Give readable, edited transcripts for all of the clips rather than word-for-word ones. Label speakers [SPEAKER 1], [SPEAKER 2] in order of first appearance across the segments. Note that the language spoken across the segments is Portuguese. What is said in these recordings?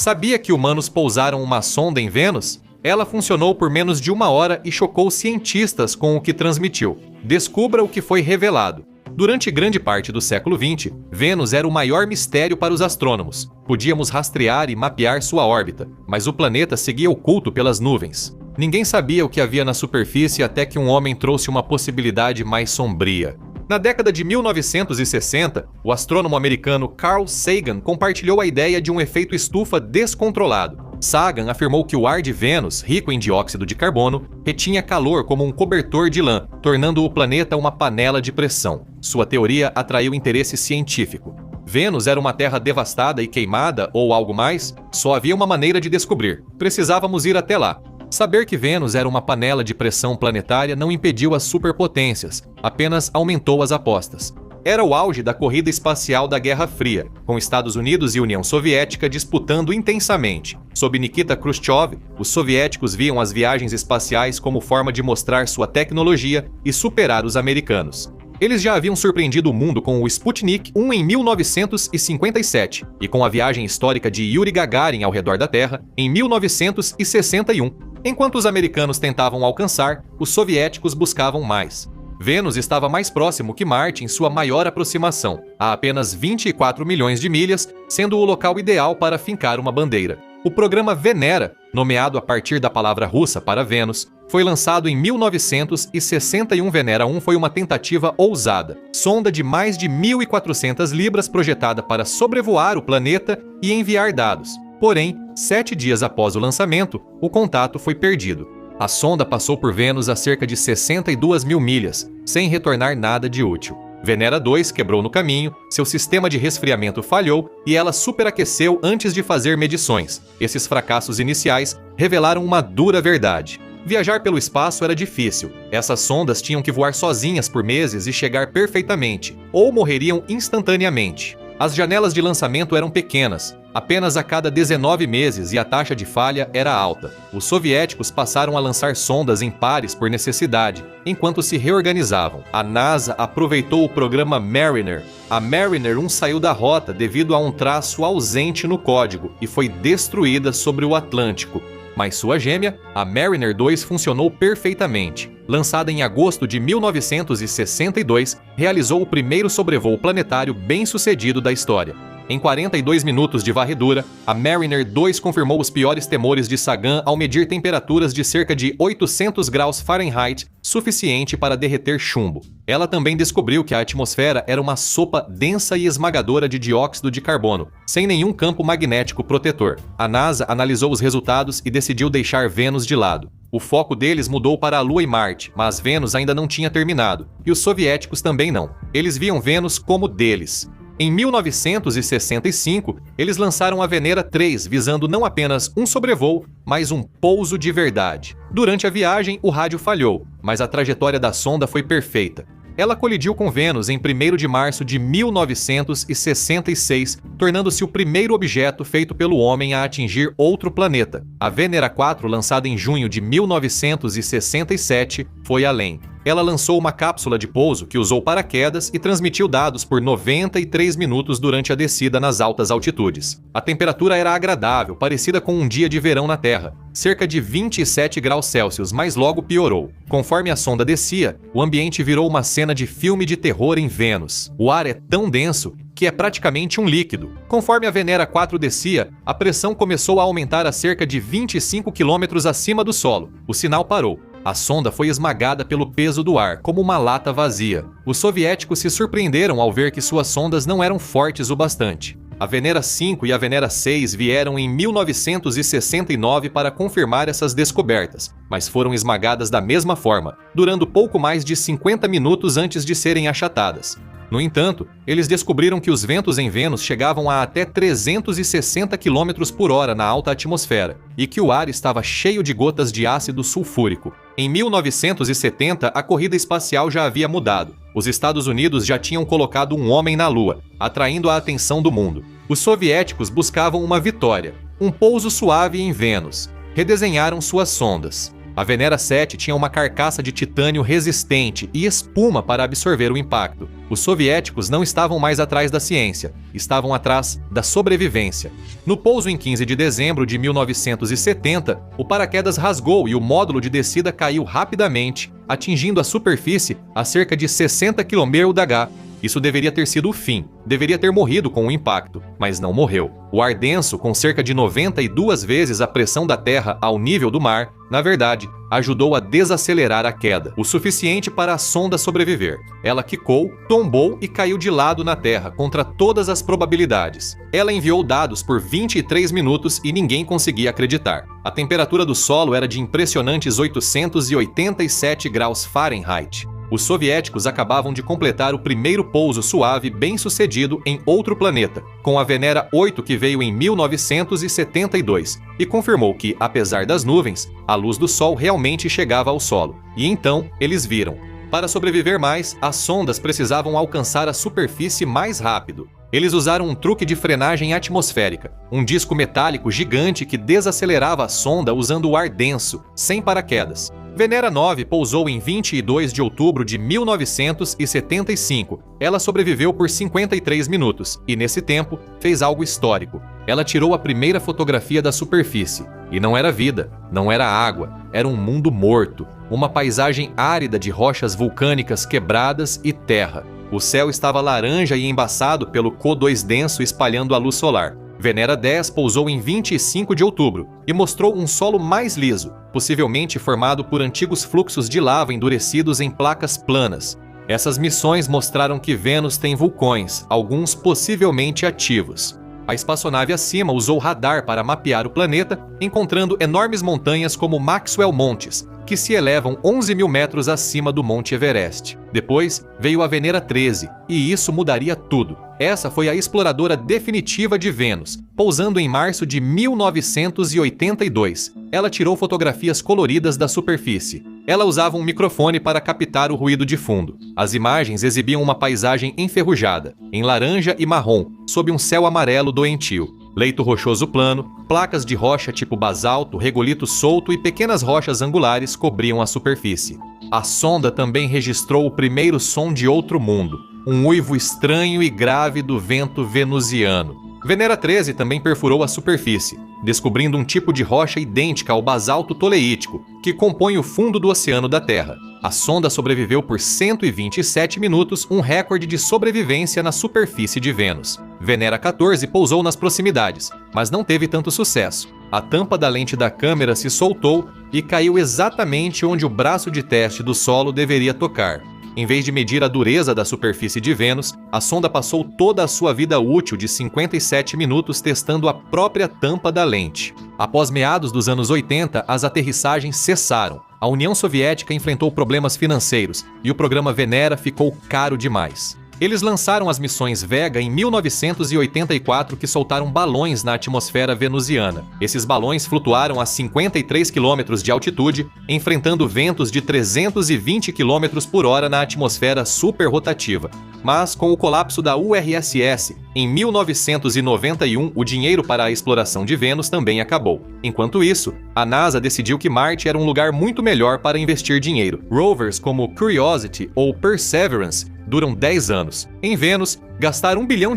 [SPEAKER 1] Sabia que humanos pousaram uma sonda em Vênus? Ela funcionou por menos de 1 hora e chocou cientistas com o que transmitiu. Descubra o que foi revelado. Durante grande parte do século XX, Vênus era o maior mistério para os astrônomos. Podíamos rastrear e mapear sua órbita, mas o planeta seguia oculto pelas nuvens. Ninguém sabia o que havia na superfície até que um homem trouxe uma possibilidade mais sombria. Na década de 1960, o astrônomo americano Carl Sagan compartilhou a ideia de um efeito estufa descontrolado. Sagan afirmou que o ar de Vênus, rico em dióxido de carbono, retinha calor como um cobertor de lã, tornando o planeta uma panela de pressão. Sua teoria atraiu interesse científico. Vênus era uma terra devastada e queimada ou algo mais? Só havia uma maneira de descobrir. Precisávamos ir até lá. Saber que Vênus era uma panela de pressão planetária não impediu as superpotências, apenas aumentou as apostas. Era o auge da corrida espacial da Guerra Fria, com Estados Unidos e União Soviética disputando intensamente. Sob Nikita Khrushchev, os soviéticos viam as viagens espaciais como forma de mostrar sua tecnologia e superar os americanos. Eles já haviam surpreendido o mundo com o Sputnik 1 em 1957 e com a viagem histórica de Yuri Gagarin ao redor da Terra em 1961. Enquanto os americanos tentavam alcançar, os soviéticos buscavam mais. Vênus estava mais próximo que Marte em sua maior aproximação, a apenas 24 milhões de milhas, sendo o local ideal para fincar uma bandeira. O programa Venera, nomeado a partir da palavra russa para Vênus, foi lançado em 1961. Venera 1 foi uma tentativa ousada, sonda de mais de 1.400 libras projetada para sobrevoar o planeta e enviar dados. Porém, 7 dias após o lançamento, o contato foi perdido. A sonda passou por Vênus a cerca de 62 mil milhas, sem retornar nada de útil. Venera 2 quebrou no caminho, seu sistema de resfriamento falhou e ela superaqueceu antes de fazer medições. Esses fracassos iniciais revelaram uma dura verdade. Viajar pelo espaço era difícil. Essas sondas tinham que voar sozinhas por meses e chegar perfeitamente, ou morreriam instantaneamente. As janelas de lançamento eram pequenas, apenas a cada 19 meses, e a taxa de falha era alta. Os soviéticos passaram a lançar sondas em pares por necessidade, enquanto se reorganizavam. A NASA aproveitou o programa Mariner. A Mariner 1 saiu da rota devido a um traço ausente no código e foi destruída sobre o Atlântico. Mas sua gêmea, a Mariner 2, funcionou perfeitamente. Lançada em agosto de 1962, realizou o primeiro sobrevoo planetário bem-sucedido da história. Em 42 minutos de varredura, a Mariner 2 confirmou os piores temores de Sagan ao medir temperaturas de cerca de 800 graus Fahrenheit, suficiente para derreter chumbo. Ela também descobriu que a atmosfera era uma sopa densa e esmagadora de dióxido de carbono, sem nenhum campo magnético protetor. A NASA analisou os resultados e decidiu deixar Vênus de lado. O foco deles mudou para a Lua e Marte, mas Vênus ainda não tinha terminado, e os soviéticos também não. Eles viam Vênus como deles. Em 1965, eles lançaram a Venera 3, visando não apenas um sobrevoo, mas um pouso de verdade. Durante a viagem, o rádio falhou, mas a trajetória da sonda foi perfeita. Ela colidiu com Vênus em 1º de março de 1966, tornando-se o primeiro objeto feito pelo homem a atingir outro planeta. A Venera 4, lançada em junho de 1967, foi além. Ela lançou uma cápsula de pouso que usou paraquedas e transmitiu dados por 93 minutos durante a descida nas altas altitudes. A temperatura era agradável, parecida com um dia de verão na Terra, cerca de 27 graus Celsius, mas logo piorou. Conforme a sonda descia, o ambiente virou uma cena de filme de terror em Vênus. O ar é tão denso que é praticamente um líquido. Conforme a Venera 4 descia, a pressão começou a aumentar a cerca de 25 quilômetros acima do solo. O sinal parou. A sonda foi esmagada pelo peso do ar, como uma lata vazia. Os soviéticos se surpreenderam ao ver que suas sondas não eram fortes o bastante. A Venera 5 e a Venera 6 vieram em 1969 para confirmar essas descobertas, mas foram esmagadas da mesma forma, durando pouco mais de 50 minutos antes de serem achatadas. No entanto, eles descobriram que os ventos em Vênus chegavam a até 360 km por hora na alta atmosfera e que o ar estava cheio de gotas de ácido sulfúrico. Em 1970, a corrida espacial já havia mudado. Os Estados Unidos já tinham colocado um homem na Lua, atraindo a atenção do mundo. Os soviéticos buscavam uma vitória, um pouso suave em Vênus. Redesenharam suas sondas. A Venera 7 tinha uma carcaça de titânio resistente e espuma para absorver o impacto. Os soviéticos não estavam mais atrás da ciência, estavam atrás da sobrevivência. No pouso em 15 de dezembro de 1970, o paraquedas rasgou e o módulo de descida caiu rapidamente, atingindo a superfície a cerca de 60 km/h. Isso deveria ter sido o fim, deveria ter morrido com o impacto, mas não morreu. O ar denso, com cerca de 92 vezes a pressão da Terra ao nível do mar, na verdade, ajudou a desacelerar a queda, o suficiente para a sonda sobreviver. Ela quicou, tombou e caiu de lado na Terra, contra todas as probabilidades. Ela enviou dados por 23 minutos e ninguém conseguia acreditar. A temperatura do solo era de impressionantes 887 graus Fahrenheit. Os soviéticos acabavam de completar o primeiro pouso suave bem-sucedido em outro planeta, com a Venera 8 que veio em 1972, e confirmou que, apesar das nuvens, a luz do Sol realmente chegava ao solo. E então eles viram. Para sobreviver mais, as sondas precisavam alcançar a superfície mais rápido. Eles usaram um truque de frenagem atmosférica, um disco metálico gigante que desacelerava a sonda usando o ar denso, sem paraquedas. Venera 9 pousou em 22 de outubro de 1975. Ela sobreviveu por 53 minutos e, nesse tempo, fez algo histórico. Ela tirou a primeira fotografia da superfície. E não era vida, não era água, era um mundo morto, uma paisagem árida de rochas vulcânicas quebradas e terra. O céu estava laranja e embaçado pelo CO2 denso espalhando a luz solar. Venera 10 pousou em 25 de outubro e mostrou um solo mais liso, possivelmente formado por antigos fluxos de lava endurecidos em placas planas. Essas missões mostraram que Vênus tem vulcões, alguns possivelmente ativos. A espaçonave acima usou radar para mapear o planeta, encontrando enormes montanhas como Maxwell Montes, que se elevam 11 mil metros acima do Monte Everest. Depois veio a Venera 13, e isso mudaria tudo. Essa foi a exploradora definitiva de Vênus, pousando em março de 1982. Ela tirou fotografias coloridas da superfície. Ela usava um microfone para captar o ruído de fundo. As imagens exibiam uma paisagem enferrujada, em laranja e marrom, sob um céu amarelo doentio. Leito rochoso plano, placas de rocha tipo basalto, regolito solto e pequenas rochas angulares cobriam a superfície. A sonda também registrou o primeiro som de outro mundo, um uivo estranho e grave do vento venusiano. Venera 13 também perfurou a superfície, descobrindo um tipo de rocha idêntica ao basalto toleítico, que compõe o fundo do oceano da Terra. A sonda sobreviveu por 127 minutos, um recorde de sobrevivência na superfície de Vênus. Venera 14 pousou nas proximidades, mas não teve tanto sucesso. A tampa da lente da câmera se soltou e caiu exatamente onde o braço de teste do solo deveria tocar. Em vez de medir a dureza da superfície de Vênus, a sonda passou toda a sua vida útil de 57 minutos testando a própria tampa da lente. Após meados dos anos 80, as aterrissagens cessaram. A União Soviética enfrentou problemas financeiros e o programa Venera ficou caro demais. Eles lançaram as missões Vega em 1984, que soltaram balões na atmosfera venusiana. Esses balões flutuaram a 53 km de altitude, enfrentando ventos de 320 km por hora na atmosfera superrotativa. Mas, com o colapso da URSS, em 1991, o dinheiro para a exploração de Vênus também acabou. Enquanto isso, a NASA decidiu que Marte era um lugar muito melhor para investir dinheiro. Rovers como Curiosity ou Perseverance duram 10 anos. Em Vênus, gastar $1 bilhão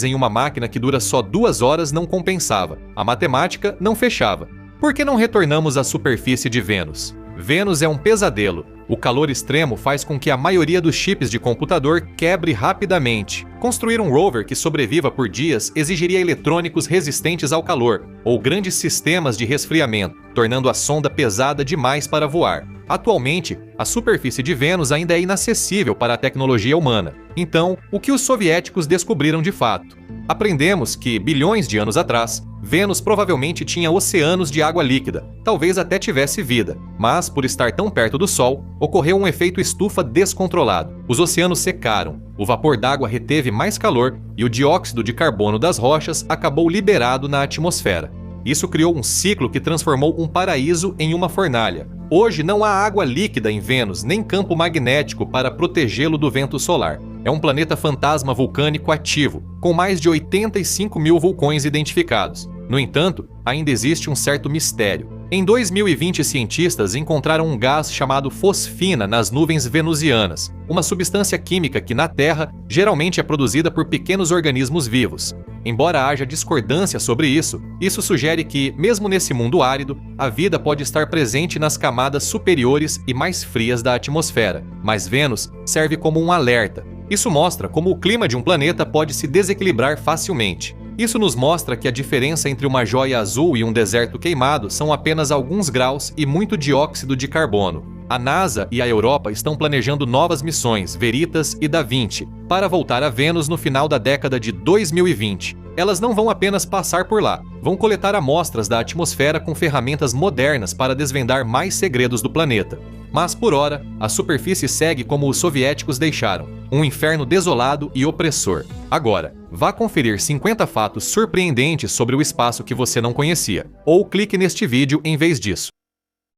[SPEAKER 1] em uma máquina que dura só 2 horas não compensava. A matemática não fechava. Por que não retornamos à superfície de Vênus? Vênus é um pesadelo. O calor extremo faz com que a maioria dos chips de computador quebre rapidamente. Construir um rover que sobreviva por dias exigiria eletrônicos resistentes ao calor, ou grandes sistemas de resfriamento, tornando a sonda pesada demais para voar. Atualmente, a superfície de Vênus ainda é inacessível para a tecnologia humana. Então, o que os soviéticos descobriram de fato? Aprendemos que, bilhões de anos atrás, Vênus provavelmente tinha oceanos de água líquida, talvez até tivesse vida, mas, por estar tão perto do Sol, ocorreu um efeito estufa descontrolado. Os oceanos secaram, o vapor d'água reteve mais calor e o dióxido de carbono das rochas acabou liberado na atmosfera. Isso criou um ciclo que transformou um paraíso em uma fornalha. Hoje não há água líquida em Vênus, nem campo magnético para protegê-lo do vento solar. É um planeta fantasma vulcânico ativo, com mais de 85 mil vulcões identificados. No entanto, ainda existe um certo mistério. Em 2020, cientistas encontraram um gás chamado fosfina nas nuvens venusianas, uma substância química que na Terra geralmente é produzida por pequenos organismos vivos. Embora haja discordância sobre isso sugere que, mesmo nesse mundo árido, a vida pode estar presente nas camadas superiores e mais frias da atmosfera, mas Vênus serve como um alerta. Isso mostra como o clima de um planeta pode se desequilibrar facilmente. Isso nos mostra que a diferença entre uma joia azul e um deserto queimado são apenas alguns graus e muito dióxido de carbono. A NASA e a Europa estão planejando novas missões, Veritas e Da Vinci, para voltar a Vênus no final da década de 2020. Elas não vão apenas passar por lá, vão coletar amostras da atmosfera com ferramentas modernas para desvendar mais segredos do planeta. Mas, por hora, a superfície segue como os soviéticos deixaram, um inferno desolado e opressor. Agora, vá conferir 50 fatos surpreendentes sobre o espaço que você não conhecia, ou clique neste vídeo em vez disso.